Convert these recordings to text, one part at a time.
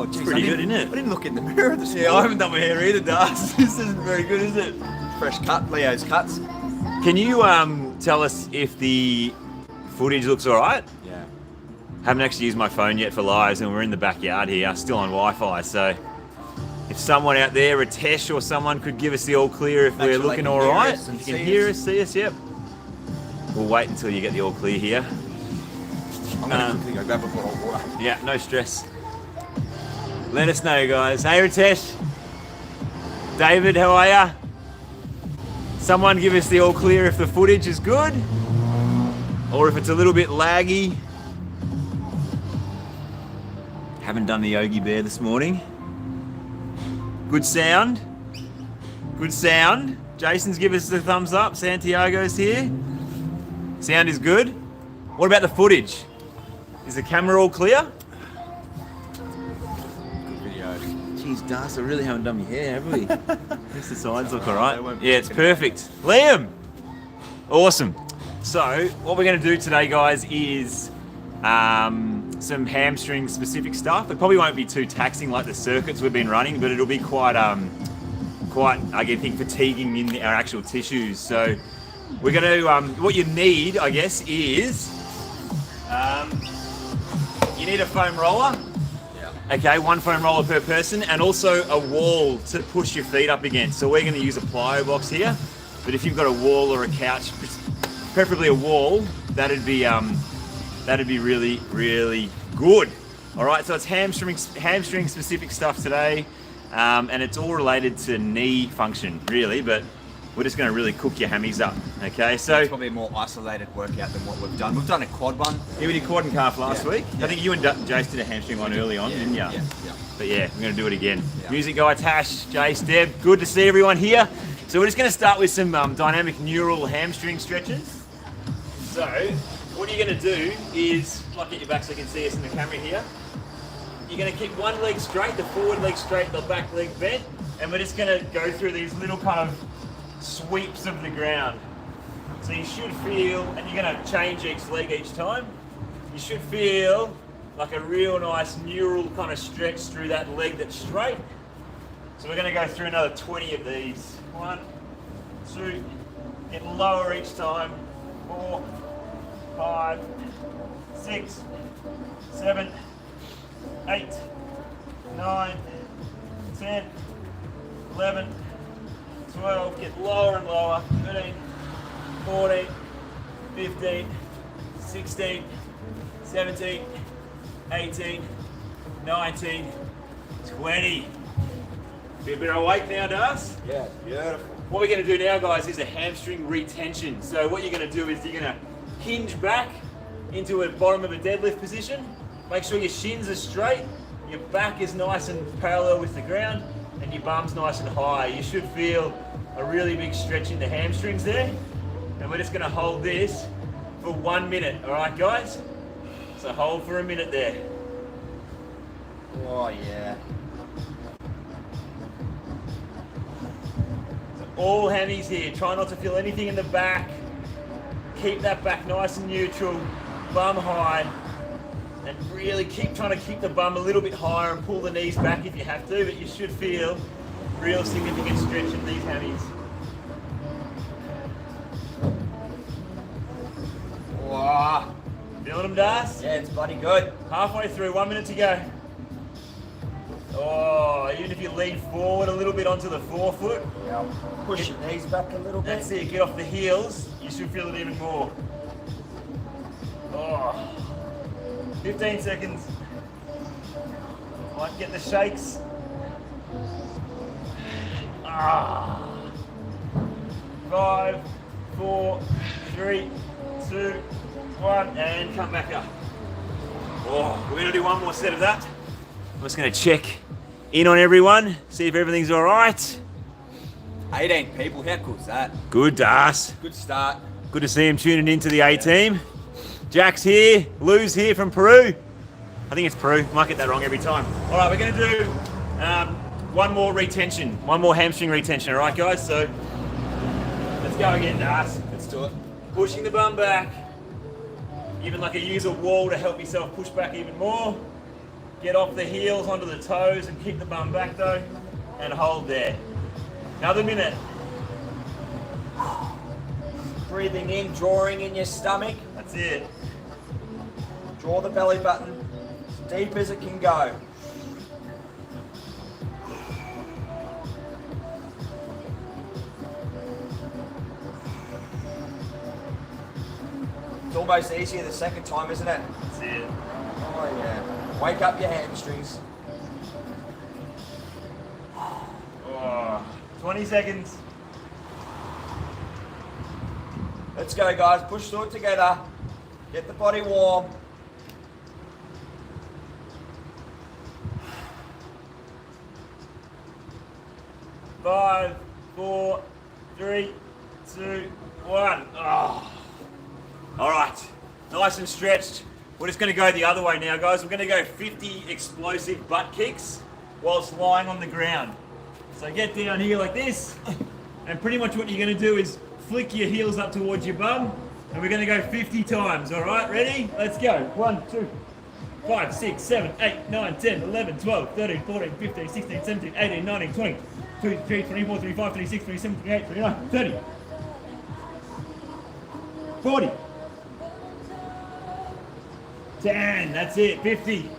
God, geez, pretty good, isn't it? I didn't look in the mirror this morning. Yeah, I haven't done my hair either, Das. This isn't very good, is it? Fresh cut, Leo's cuts. Can you tell us if the footage looks all right? Yeah. Haven't actually used my phone yet for lives, and we're in the backyard here, still on Wi-Fi. So if someone out there, Ritesh or someone, could give us the all clear if we're looking all right. If you can hear us, see us, yep. We'll wait until you get the all clear here. I'm going to quickly go grab a bottle of water. Yeah, no stress. Let us know, guys. Hey, Ritesh. David, how are ya? Someone give us the all clear if the footage is good, or if it's a little bit laggy. Haven't done the Yogi Bear this morning. Good sound. Good sound. Jason's give us the thumbs up. Santiago's here. Sound is good. What about the footage? Is the camera all clear? Good video. Jeez, Das, I really haven't done my hair, have we? At least the sides look all right. Yeah, it's perfect. Liam! Awesome. So, what we're going to do today, guys, is some hamstring specific stuff. It probably won't be too taxing like the circuits we've been running, but it'll be quite I think, fatiguing in our actual tissues. So, we're going to, what you need, I guess, is you need a foam roller. Okay, one foam roller per person, and also a wall to push your feet up against. So we're going to use a plyo box here, but if you've got a wall or a couch, preferably a wall, that'd be really, really good. All right, so it's hamstring specific stuff today, and it's all related to knee function, really, but we're just going to really cook your hammies up. Okay, so It's probably a more isolated workout than what we've done. We've done a quad one. yeah, we did quad and calf last week. Yeah. I think you and Jace did a hamstring one early on, didn't you? Yeah. But yeah, we're going to do it again. Yeah. Music guy Tash, Jace, Deb, good to see everyone here. So we're just going to start with some dynamic neural hamstring stretches. So what you're going to do is, like, get your back so you can see us in the camera here. You're going to keep one leg straight, the forward leg straight, the back leg bent, and we're just going to go through these little kind of sweeps of the ground. So you should feel, and you're going to change each leg each time, you should feel like a real nice neural kind of stretch through that leg that's straight. So we're going to go through another 20 of these. 1, 2, get lower each time. 4, 5, 6, 7, 8, 9, 10, 11, 12, get lower and lower, 13, 14, 15, 16, 17, 18, 19, 20. Be a bit awake now, Das? Yeah, beautiful. What we're going to do now, guys, is a hamstring retention. So what you're going to do is you're going to hinge back into a bottom of a deadlift position. Make sure your shins are straight, your back is nice and parallel with the ground, and your bum's nice and high. You should feel a really big stretch in the hamstrings there. And we're just going to hold this for 1 minute. All right, guys? So hold for a minute there. Oh, yeah. So all hammies here. Try not to feel anything in the back. Keep that back nice and neutral, bum high. And really keep trying to keep the bum a little bit higher and pull the knees back if you have to, but you should feel real significant stretch in these hammies. Wow. Feeling them, Das? Yeah, it's bloody good. Halfway through, 1 minute to go. Oh, even if you lean forward a little bit onto the forefoot. Yeah. Push your knees back a little bit. That's it, get off the heels. You should feel it even more. Oh. 15 seconds. Might get the shakes. Ah. 5, 4, 3, 2, 1, and come back up. Oh, we're gonna do one more set of that. I'm just gonna check in on everyone, see if everything's all right. 18 people, how cool's that? Good, Das. Good start. Good to see him tuning into the A team. Jack's here, Lou's here from Peru. I think it's Peru, might get that wrong every time. All right, we're gonna do one more retention, one more hamstring retention, all right, guys? So let's go again, Das. Let's do it. Pushing the bum back. Even like use a wall to help yourself push back even more. Get off the heels onto the toes and kick the bum back though, and hold there. Another minute. Breathing in, drawing in your stomach. That's it. Draw the belly button as deep as it can go. It's almost easier the second time, isn't it? That's it. Oh yeah. Wake up your hamstrings. Oh, 20 seconds. Let's go, guys. Push through it together. Get the body warm. Five, 4, 3, 2, 1. Oh. All right, nice and stretched. We're just going to go the other way now, guys. We're going to go 50 explosive butt kicks whilst lying on the ground. So get down here like this, and pretty much what you're going to do is flick your heels up towards your bum, and we're going to go 50 times. All right, ready? Let's go. 1, 2, 5, 6, 7, 8, 9, 10, 11, 12, 13, 14, 15, 16, 17, 18, 19, 20, 22, 23, 24, 25, 26, 27, 28, 29, 30, 40, 10, that's it, 50.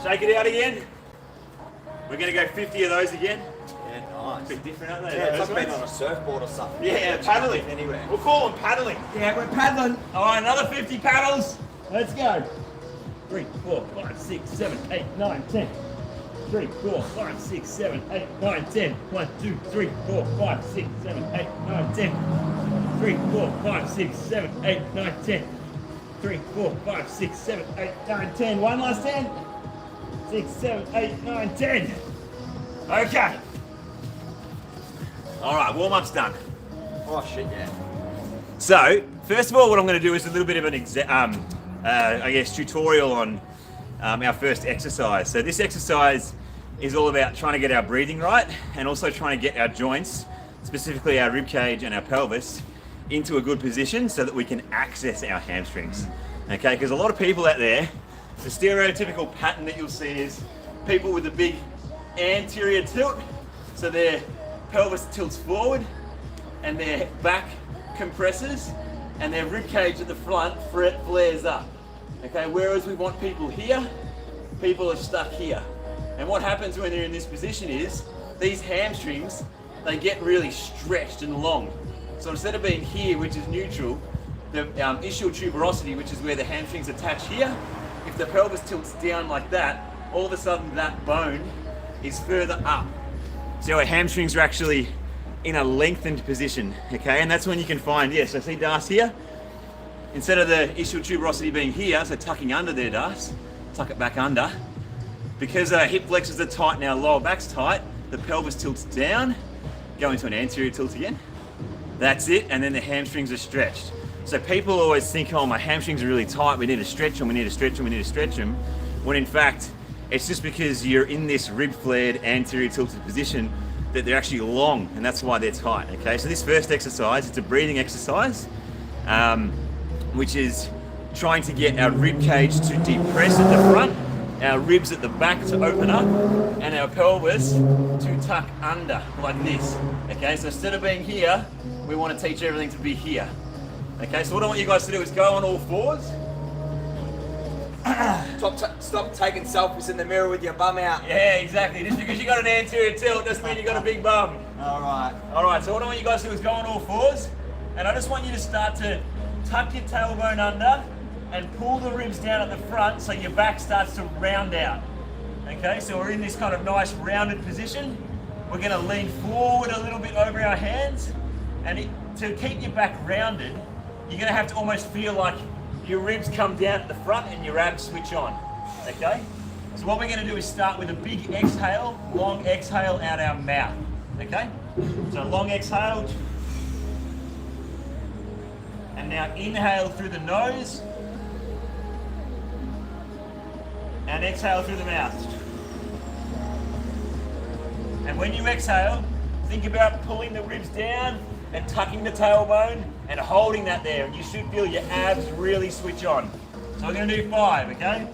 Shake it out again. We're going to go 50 of those again. Yeah, nice. A bit different, aren't they? Yeah, it's those like being ones? on a surfboard or something. Yeah, paddling. Anywhere. We'll call them paddling. Yeah, we're paddling. All right, another 50 paddles. Let's go. 3, 4, 5, 6, 7, 8, 9, 10. 3, 4, 5, 6, 7, 8, 9, 10. 1, 2, 3, 4, 5, 6, 7, 8, 9, 10. 3, 4, 5, 6, 7, 8, 9, 10. 3, 4, 5, 6, 7, 8, 9, 10. One last 10. 6, 7, 8, 9, 10. Okay. All right, warm-up's done. Oh shit, yeah. So, first of all, what I'm going to do is a little bit of an I guess, tutorial on our first exercise. So this exercise is all about trying to get our breathing right and also trying to get our joints, specifically our rib cage and our pelvis, into a good position so that we can access our hamstrings. Okay, because a lot of people out there, the stereotypical pattern that you'll see is people with a big anterior tilt, so their pelvis tilts forward and their back compresses and their rib cage at the front flares up. Okay, whereas we want people here, people are stuck here. And what happens when they're in this position is these hamstrings, they get really stretched and long. So instead of being here, which is neutral, the ischial tuberosity, which is where the hamstrings attach here, if the pelvis tilts down like that, all of a sudden that bone is further up. So our hamstrings are actually in a lengthened position, okay? And that's when you can find, yes, I see Das here. Instead of the ischial tuberosity being here, so tucking under there, Das, tuck it back under. Because hip flexors are tight and our lower back's tight, the pelvis tilts down, go into an anterior tilt again. That's it, and then the hamstrings are stretched. So people always think, oh, my hamstrings are really tight, we need to stretch them, we need to stretch them, we need to stretch them. When in fact, it's just because you're in this rib flared anterior tilted position that they're actually long, and that's why they're tight, okay? So this first exercise, it's a breathing exercise, which is trying to get our rib cage to depress at the front, our ribs at the back to open up, and our pelvis to tuck under, like this, okay? So instead of being here, we want to teach everything to be here. Okay, so what I want you guys to do is go on all fours. Stop taking selfies in the mirror with your bum out. Yeah, exactly. Just because you got an anterior tilt doesn't mean you got a big bum. Alright, so what I want you guys to do is go on all fours, and I just want you to start to tuck your tailbone under and pull the ribs down at the front so your back starts to round out. Okay, so we're in this kind of nice rounded position. We're going to lean forward a little bit over our hands, and to keep your back rounded, you're going to have to almost feel like your ribs come down at the front and your abs switch on, okay? So what we're going to do is start with a big exhale, long exhale out our mouth, okay? So long exhale, and now inhale through the nose, and exhale through the mouth. And when you exhale, think about pulling the ribs down and tucking the tailbone and holding that there, and you should feel your abs really switch on. So we're going to do 5, okay?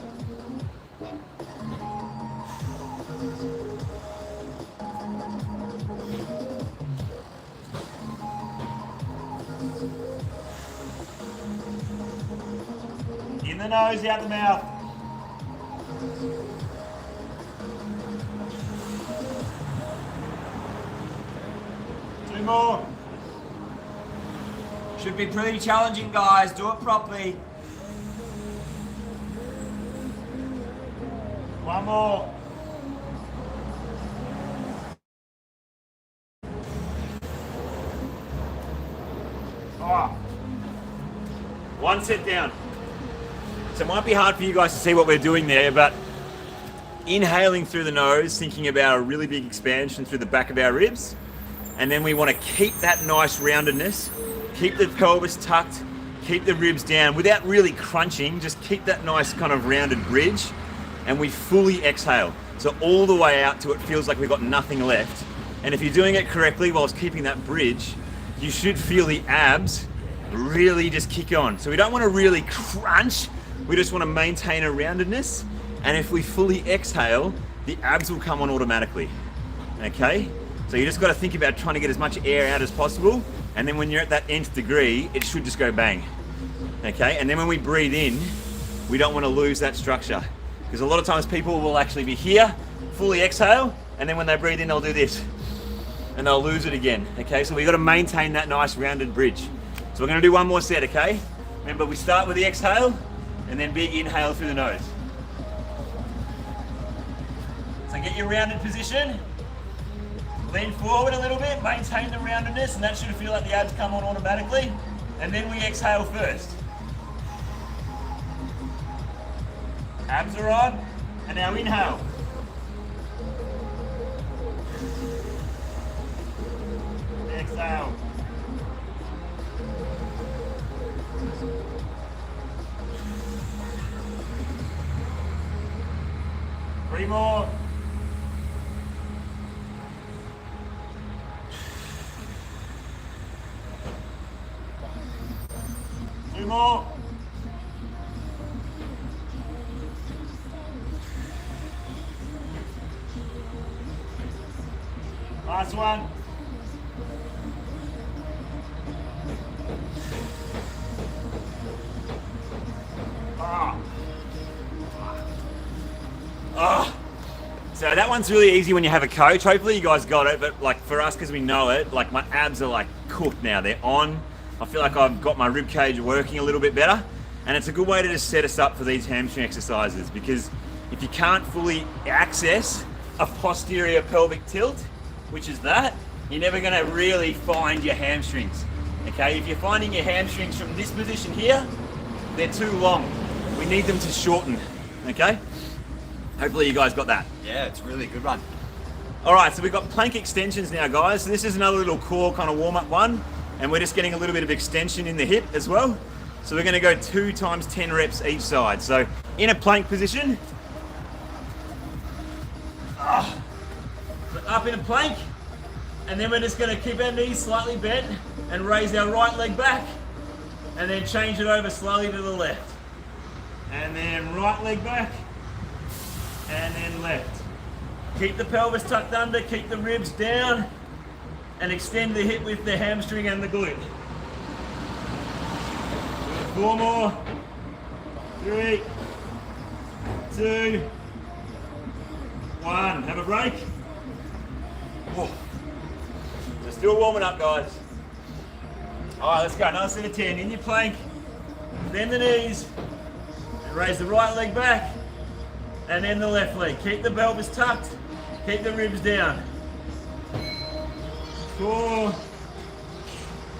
the nose, out the mouth. Two more. Should be pretty challenging, guys. Do it properly. One more. Oh. One set down. So it might be hard for you guys to see what we're doing there, but inhaling through the nose, thinking about a really big expansion through the back of our ribs. And then we want to keep that nice roundedness, keep the pelvis tucked, keep the ribs down without really crunching, just keep that nice kind of rounded bridge. And we fully exhale. So all the way out to it feels like we've got nothing left. And if you're doing it correctly whilst keeping that bridge, you should feel the abs really just kick on. So we don't want to really crunch, we just want to maintain a roundedness. And if we fully exhale, the abs will come on automatically, okay? So you just got to think about trying to get as much air out as possible. And then when you're at that nth degree, it should just go bang, okay? And then when we breathe in, we don't want to lose that structure. Because a lot of times people will actually be here, fully exhale, and then when they breathe in, they'll do this. And they'll lose it again, okay? So we've got to maintain that nice rounded bridge. So we're gonna do one more set, okay? Remember, we start with the exhale, and then big inhale through the nose. So get your rounded position. Lean forward a little bit, maintain the roundedness, and that should feel like the abs come on automatically. And then we exhale first. Abs are on, and now inhale. Exhale. Three more. Two more. Last one. So that one's really easy when you have a coach. Hopefully you guys got it, but like for us, because we know it, like my abs are like cooked now. They're on. I feel like I've got my rib cage working a little bit better. And it's a good way to just set us up for these hamstring exercises, because if you can't fully access a posterior pelvic tilt, which is that, you're never gonna really find your hamstrings, okay? If you're finding your hamstrings from this position here, they're too long. We need them to shorten, okay? Hopefully you guys got that. Yeah, it's really a good one. All right, so we've got plank extensions now, guys. So this is another little core kind of warm-up one, and we're just getting a little bit of extension in the hip as well. So we're gonna go 2 times 10 reps each side. So in a plank position, up in a plank, and then we're just gonna keep our knees slightly bent and raise our right leg back, and then change it over slowly to the left. And then right leg back, and then left. Keep the pelvis tucked under, keep the ribs down, and extend the hip with the hamstring and the glute. 4 more. 3, 2, 1. Have a break. Oh. So still warming up, guys. All right, let's go. Another set of 10. In your plank, bend the knees, and raise the right leg back, and then the left leg. Keep the pelvis tucked, keep the ribs down. 4,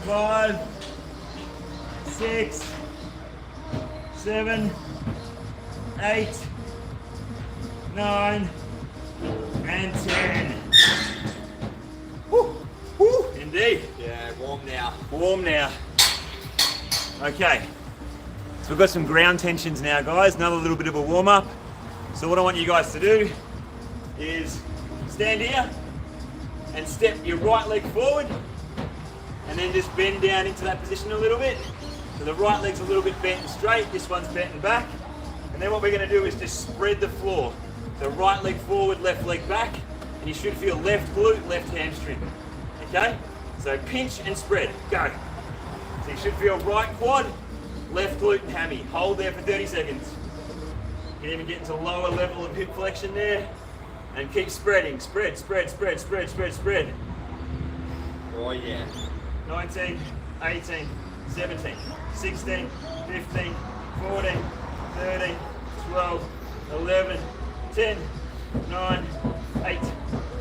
5, 6, 7, 8, 9, and 10. Woo, woo, indeed. Yeah, warm now. Warm now. Okay, so we've got some ground tensions now, guys. Another little bit of a warm up. So what I want you guys to do is stand here and step your right leg forward, and then just bend down into that position a little bit. So the right leg's a little bit bent and straight, this one's bent and back. And then what we're gonna do is just spread the floor. So right leg forward, left leg back, and you should feel left glute, left hamstring. Okay? So pinch and spread, go. So you should feel right quad, left glute and hammy. Hold there for 30 seconds. You can even get into lower level of hip flexion there. And keep spreading. Spread, spread, spread, spread, spread, spread. Oh yeah. 19, 18, 17, 16, 15, 14, 13, 12, 11, 10, 9, 8,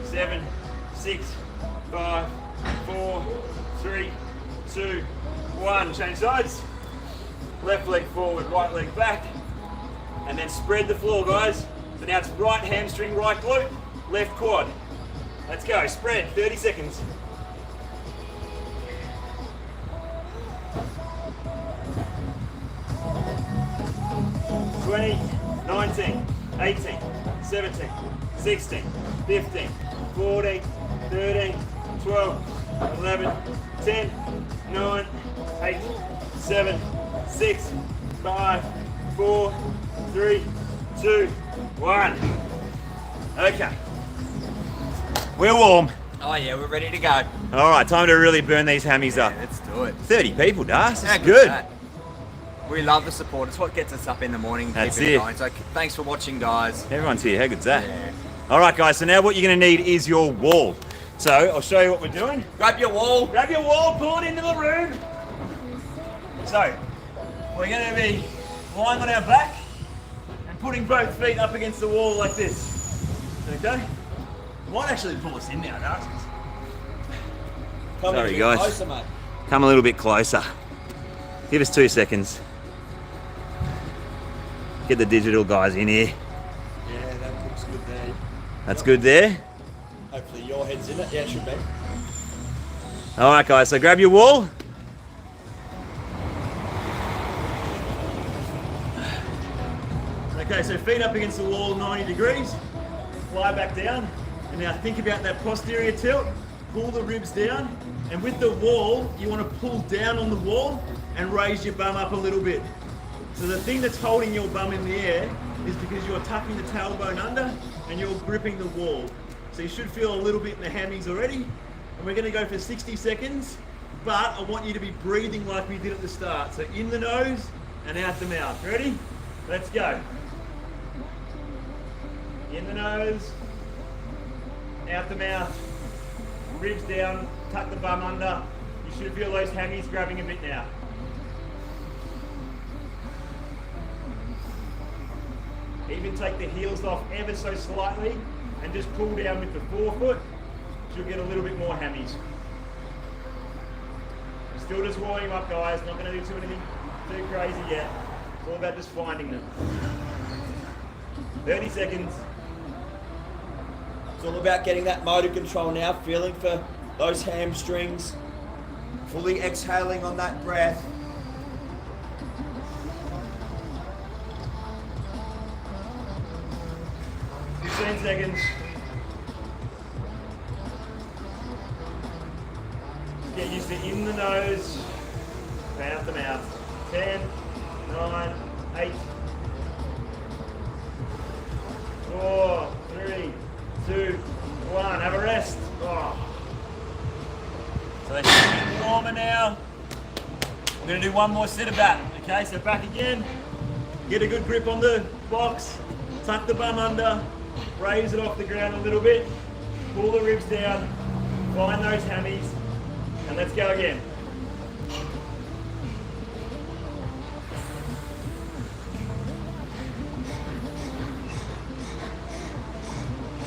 7, 6, 5, 4, 3, 2, 1. Change sides. Left leg forward, right leg back. And then spread the floor, guys. So now it's right hamstring, right glute, left quad. Let's go. Spread. 30 seconds. Twenty, 19, 18, 17, 16, 15, 14, 13, 12, 11, 10, 9, 8, 7, 6, 5, 4, 3, 2, 1. Okay. We're warm. Oh yeah, we're ready to go. All right, time to really burn these hammies up. Let's do it. 30 people, Das. How That's good's good. that? We love the support. It's what gets us up in the morning. That's keeping it. Going. So thanks for watching, guys. Everyone's here. How good's that? Yeah. All right, guys. So now what you're going to need is your wall. So I'll show you what we're doing. Grab your wall. Grab your wall, pull it into the room. So we're going to be lying on our back and putting both feet up against the wall like this. Okay? Might actually pull us in now, Das. Come Sorry, in guys. Closer, mate. Come a little bit closer. Give us 2 seconds. Get the digital guys in here. Yeah, that looks good there. That's good there. Hopefully your head's in it. Yeah, it should be. All right, guys. So grab your wall. Okay, so feet up against the wall, 90 degrees. Fly back down. And now think about that posterior tilt. Pull the ribs down. And with the wall, you want to pull down on the wall and raise your bum up a little bit. So the thing that's holding your bum in the air is because you're tucking the tailbone under and you're gripping the wall. So you should feel a little bit in the hammies already. And we're going to go for 60 seconds, but I want you to be breathing like we did at the start. So in the nose and out the mouth. Ready? Let's go. In the nose, out the mouth, ribs down, tuck the bum under. You should feel those hammies grabbing a bit now. Even take the heels off ever so slightly and just pull down with the forefoot. You'll get a little bit more hammies. Still just warming up, guys. Not going to do anything too crazy yet. It's all about just finding them. 30 seconds. It's all about getting that motor control now, feeling for those hamstrings, fully exhaling on that breath. 15 seconds. Get used to in the nose, out the mouth. 10, 9, 8, 4, 3, 2, 1. Have a rest. Oh. So that's getting warmer now. We're going to do one more set of that. Okay, so back again. Get a good grip on the box. Tuck the bum under. Raise it off the ground a little bit. Pull the ribs down. Find those hammies. And let's go again.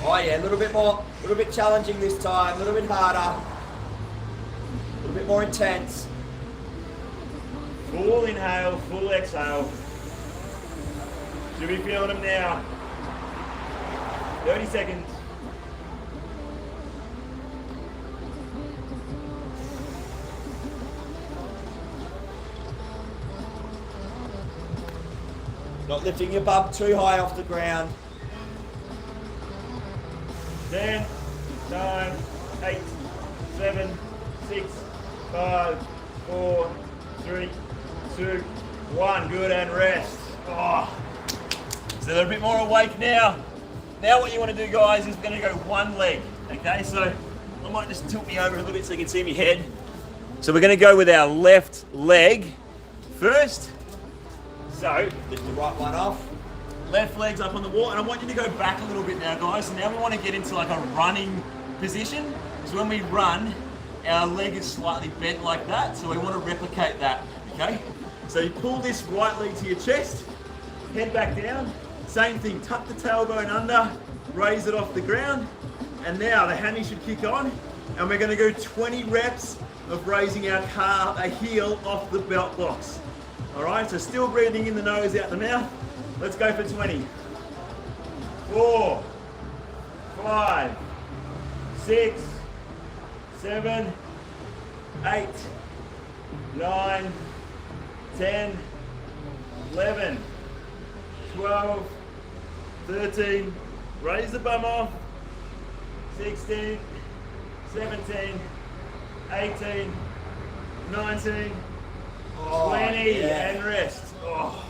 Oh yeah, a little bit more, a little bit challenging this time, a little bit harder, a little bit more intense. Full inhale, full exhale. Should be feeling them now. 30 seconds. Not lifting your bum too high off the ground. 10, 9, 8, 7, 6, 5, 4, 3, 2, 1. Good, and rest. Oh. So they're a bit more awake now. Now what you want to do, guys, is we're going to go one leg. Okay, so I might just tilt me over a little bit so you can see my head. So we're going to go with our left leg first, So, Lift the right one off. left leg's up on the wall, and I want you to go back a little bit now, guys. So now we want to get into like a running position. So when we run, our leg is slightly bent like that, so we want to replicate that, okay? So you pull this right leg to your chest, head back down, same thing, tuck the tailbone under, raise it off the ground, and now the hammy should kick on, and we're going to go 20 reps of raising our heel off the belt box. All right, so still breathing in the nose, out the mouth. Let's go for 20. 4, 5, 6, 7, 8, 9, 10, 11, 12, 13, raise the bum off, 16, 17, 18, 19, 20, yeah. and rest. Oh.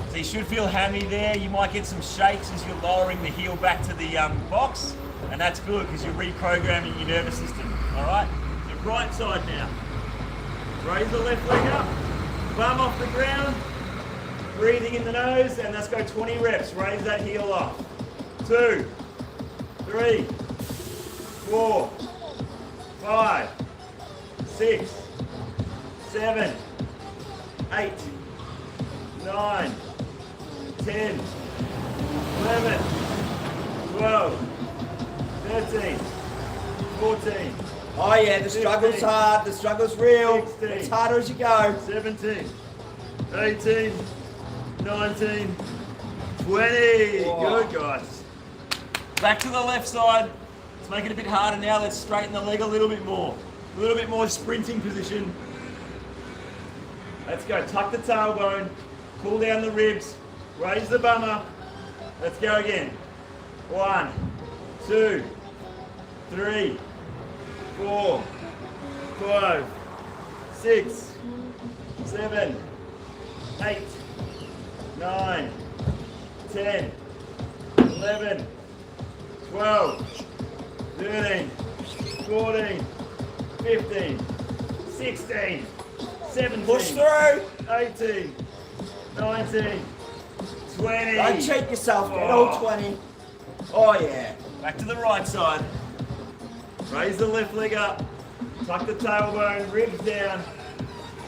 So you should feel hammy there. You might get some shakes as you're lowering the heel back to the box, and that's good because you're reprogramming your nervous system. All right. The right side now. Raise the left leg up, bum off the ground, breathing in the nose, and let's go 20 reps. Raise that heel off. 2, 3, 4, 5, 6, 7, 8, 9, 10, 11, 12, 13, 14. Oh yeah, the struggle's 15, hard, the struggle's real. 16, It's harder as you go. 17, 18, 19, 20. Oh. Good, guys. Back to the left side. Let's make it a bit harder now. Let's straighten the leg a little bit more. A little bit more sprinting position. Let's go. Tuck the tailbone. Pull down the ribs. Raise the bum up. Let's go again. 1, 2, 3, 4, 5, 6, 7, 8, 9, 10, 11, 12, 13, 14, 15, 16, 17, Push through. 18, 19, 20. Don't cheat yourself, get all 20. Oh yeah. Back to the right side. Raise the left leg up. Tuck the tailbone, ribs down.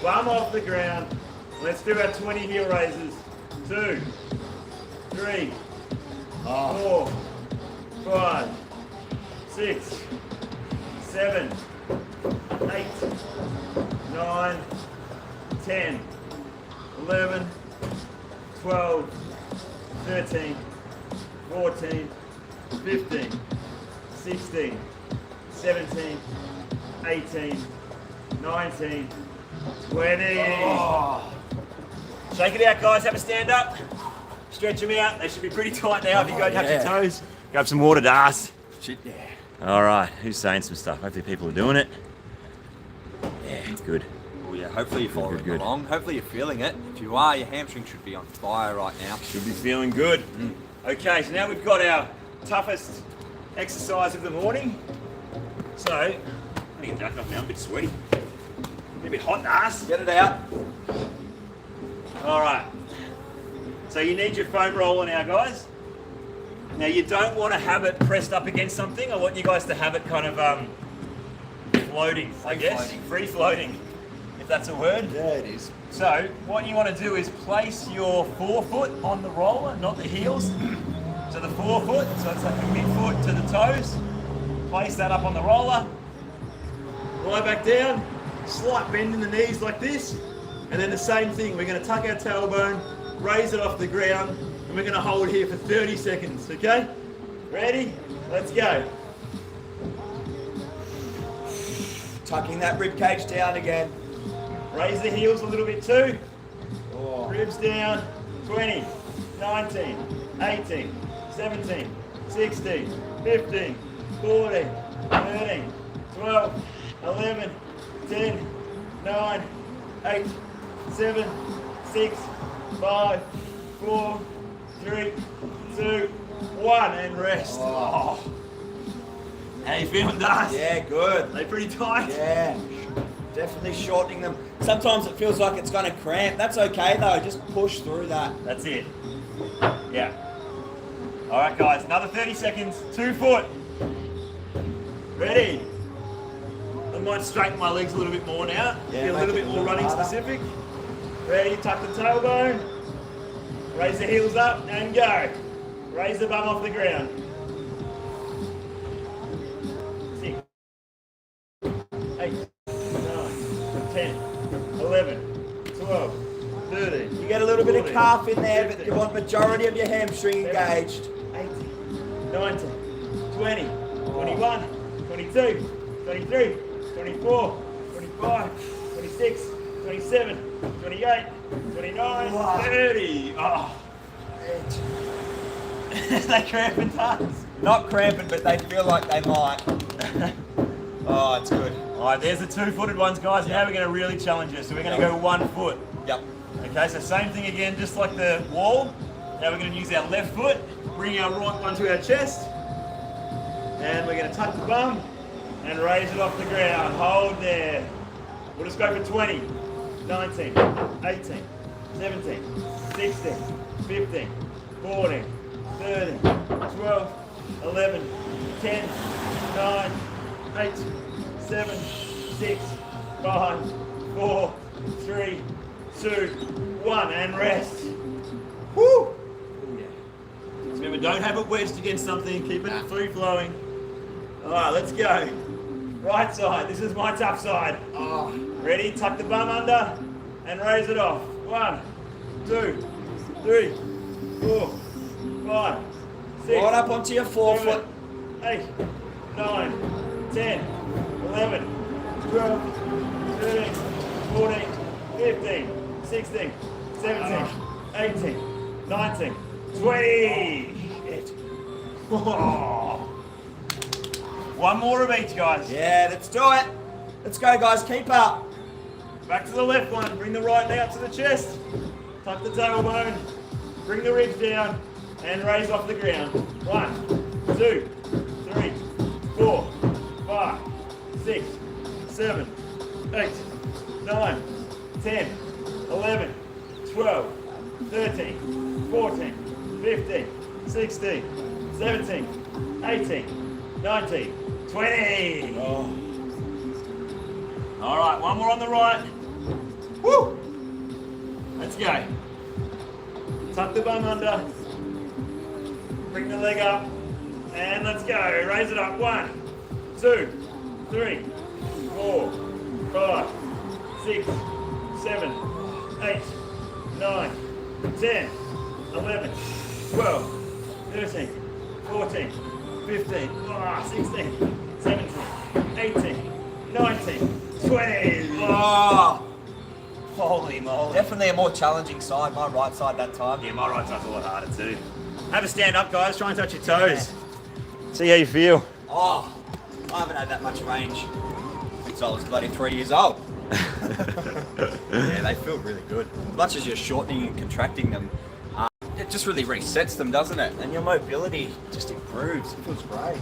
Bum off the ground. Let's do our 20 heel raises. 2, 3, 4, 5, 6, 7, 8, 9, 10, 11, 12, 13, 14, 15, 16, 17, 18, 19, 20. Oh. Shake it out, guys. Have a stand up. Stretch them out. They should be pretty tight now if you go touch your toes. Grab some water, Das. Shit, yeah. All right. Who's saying some stuff? Hopefully people are doing it. Yeah, good. Oh yeah, hopefully you're following good. along. Hopefully you're feeling it. If you are, your hamstring should be on fire right now. Should be feeling good. Okay, so now we've got our toughest exercise of the morning. So, I'm gonna get that off now. I'm a bit sweaty. A bit hot, Das. Get it out. All right. So you need your foam roller now, guys. Now you don't want to have it pressed up against something. I want you guys to have it kind of floating, I guess. Free floating, if that's a word. Yeah, it is. So what you want to do is place your forefoot on the roller, not the heels. So the forefoot, so it's like a midfoot to the toes. Place that up on the roller. Lie back down. Slight bend in the knees like this. And then the same thing, we're going to tuck our tailbone, raise it off the ground, and we're going to hold here for 30 seconds, okay? Ready? Let's go. Tucking that rib cage down again. Raise the heels a little bit too. Oh. Ribs down. 20, 19, 18, 17, 16, 15, 14, 13, 12, 11, 10, 9, 8, 7, 6, 5, 4, 3, 2, 1, and rest. Oh. How you feeling, Das? Yeah, good. They pretty tight? Yeah. Definitely shortening them. Sometimes it feels like it's going to cramp. That's okay though, just push through that. That's it. Yeah. All right, guys, another 30 seconds, 2 foot. Ready? I might straighten my legs a little bit more now. Yeah, Be a little bit more running harder. specific. Ready, tuck the tailbone. Raise the heels up and go. Raise the bum off the ground. 6, 8, 9, 10, 11, 12, 13. You get a little bit of 14, calf in there, but 15, you want majority of your hamstring engaged. 18, 19, 20, 21, 22, 23, 24, 25, 26, 27, 28, 29, Wow. 30. Oh. They cramping tons. Not cramping, but they feel like they might. Oh, it's good. All right, there's the 2-footed ones, guys. Now we're going to really challenge you. So we're going to go 1 foot. Yep. Okay, so same thing again, just like the wall. Now we're going to use our left foot, bring our right one to our chest, and we're going to tuck the bum and raise it off the ground. Hold there. We'll just go for 20, 19, 18, 17, 16, 15, 14, 13, 12, 11, 10, 9, 8, 7, 6, 5, 4, 3, 2, 1, and rest. Woo! Just remember, don't have it wedged against something, keep it free flowing. All right, let's go. Right side, this is my tough side. Oh, ready? Tuck the bum under and raise it off. 1, 2, 3, 4, 5, 6. Right up onto your forefoot. 8, 9, 10, 11, 12, 13, 14, 15, 16, 17, 18, 19, 20. Shit. Oh. One more of each, guys. Yeah, let's do it. Let's go, guys. Keep up. Back to the left one. Bring the right knee up to the chest. Tuck the tailbone. Bring the ribs down and raise off the ground. 1, 2, 3, 4, 5, 6, 7, 8, 9, 10, 11, 12, 13, 14, 15, 16, 17, 18, 19, 20. Oh. All right, one more on the right. Woo! Let's go. Tuck the bum under. Bring the leg up. And let's go. Raise it up. 1, 2, 3, 4, 5, 6, 7, 8, 9, 10, 11, 12, 13, 14, 15, 16, 17, 18, 19, 20. Oh. Holy moly. Definitely a more challenging side. My right side that time. Yeah, my right side's a lot harder too. Have a stand up, guys. Try and touch your toes. See how you feel. Oh, I haven't had that much range since I was bloody 3 years old. Yeah, they feel really good. As much as you're shortening and contracting them, it just really resets them, doesn't it? And your mobility just improves. It feels great.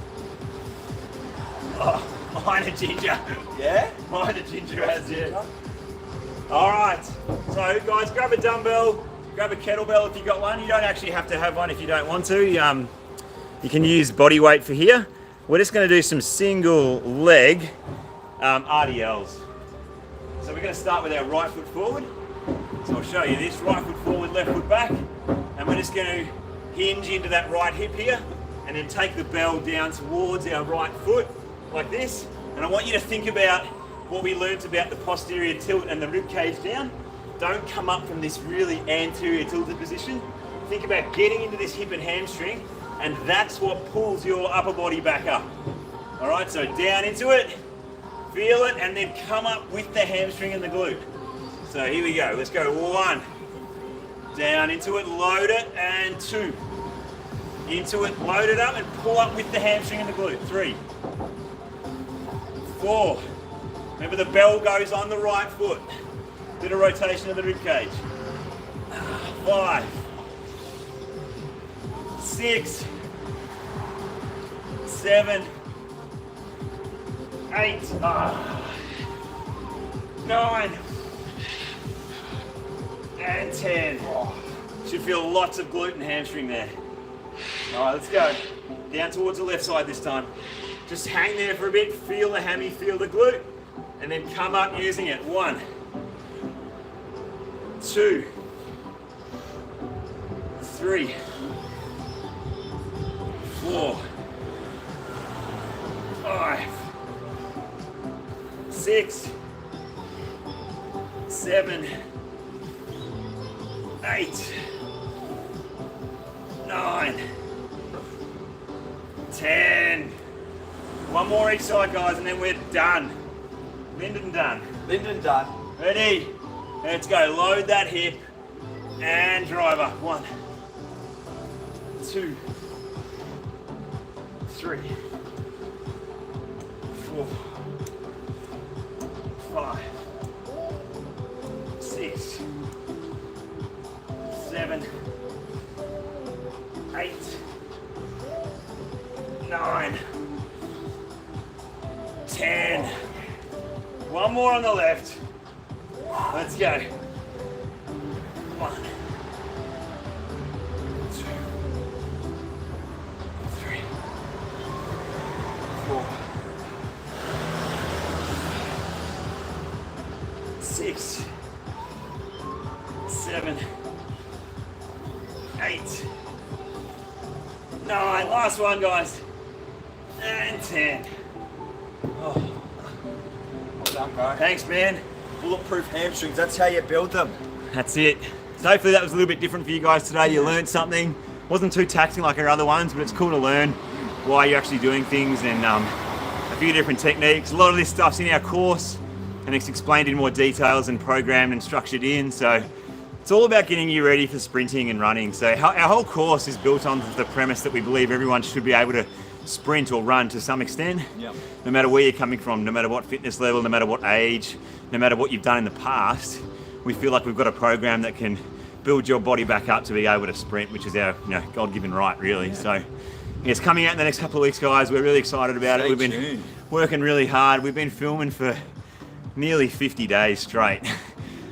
Oh, mine a ginger. Yeah? Mine a ginger has, yeah. All right. So, guys, grab a dumbbell, grab a kettlebell if you've got one. You don't actually have to have one if you don't want to. You can use body weight for here. We're just going to do some single leg RDLs. So we're going to start with our right foot forward. So I'll show you this, right foot forward, left foot back. And we're just going to hinge into that right hip here and then take the bell down towards our right foot like this. And I want you to think about what we learnt about the posterior tilt and the rib cage down. Don't come up from this really anterior tilted position. Think about getting into this hip and hamstring, and that's what pulls your upper body back up. All right, so down into it, feel it, and then come up with the hamstring and the glute. So here we go, let's go. 1, down into it, load it, and 2. Into it, load it up, and pull up with the hamstring and the glute. 3, 4. Remember the bell goes on the right foot. Bit of rotation of the rib cage. 5, 6, 7, 8, 9, and 10. Should feel lots of glute and hamstring there. All right, let's go. Down towards the left side this time. Just hang there for a bit, feel the hammy, feel the glute, and then come up using it. 1, 2, 3, 4, 5, 6, 7, 8, 9, 10. One more each side, guys, and then we're done. Lyndon done. Lyndon done. Ready? Let's go. Load that hip and driver. 1, 2, 3, 4, 5, 6, 7, 8, 9, 10. One more on the left. Let's go. 1, 2, 3, 4, 6, 7, 8, 9. Last one, guys. And 10. Well done, bro. Thanks, man. Bulletproof hamstrings, that's how you build them. That's it. So hopefully that was a little bit different for you guys today. You learned something. Wasn't too taxing like our other ones, but it's cool to learn why you're actually doing things and a few different techniques. A lot of this stuff's in our course and it's explained in more details and programmed and structured in. So it's all about getting you ready for sprinting and running. So our whole course is built on the premise that we believe everyone should be able to sprint or run to some extent. Yep. No matter where you're coming from, no matter what fitness level, no matter what age, no matter what you've done in the past, we feel like we've got a program that can build your body back up to be able to sprint, which is our God-given right, really. Yeah. So it's coming out in the next couple of weeks, guys. We're really excited about it. We've been working really hard. We've been filming for nearly 50 days straight.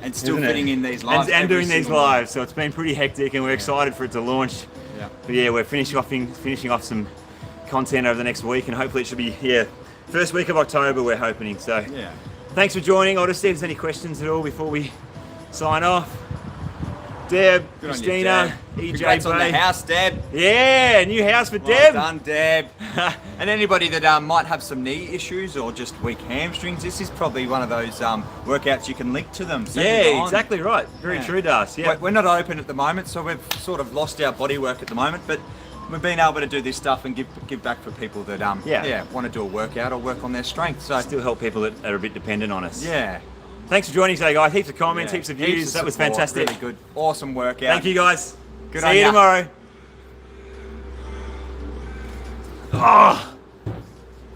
And still fitting in these lives. And doing these lives. So it's been pretty hectic and we're excited for it to launch. Yeah. But yeah, we're finishing off some content over the next week and hopefully it should be, first week of October we're hoping. So Yeah. Thanks for joining. I'll just see if there's any questions at all before we sign off. Deb, Good on you, Christina, Deb. EJ, Congrats on the house, Deb. Yeah, new house for Well Deb. done, Deb. And anybody that might have some knee issues or just weak hamstrings, this is probably one of those workouts you can link to them. Send it Yeah, on. exactly right. Very true, Das. Yeah. We're not open at the moment, so we've sort of lost our body work at the moment, but we've been able to do this stuff and give back for people that want to do a workout or work on their strength. So Still help people that are a bit dependent on us. yeah. Thanks for joining today, guys. Heaps of comments, Yeah. heaps of views. Heaps of That was support. fantastic. Really good. Awesome workout. Thank you, guys. Good See on you ya. tomorrow. Oh.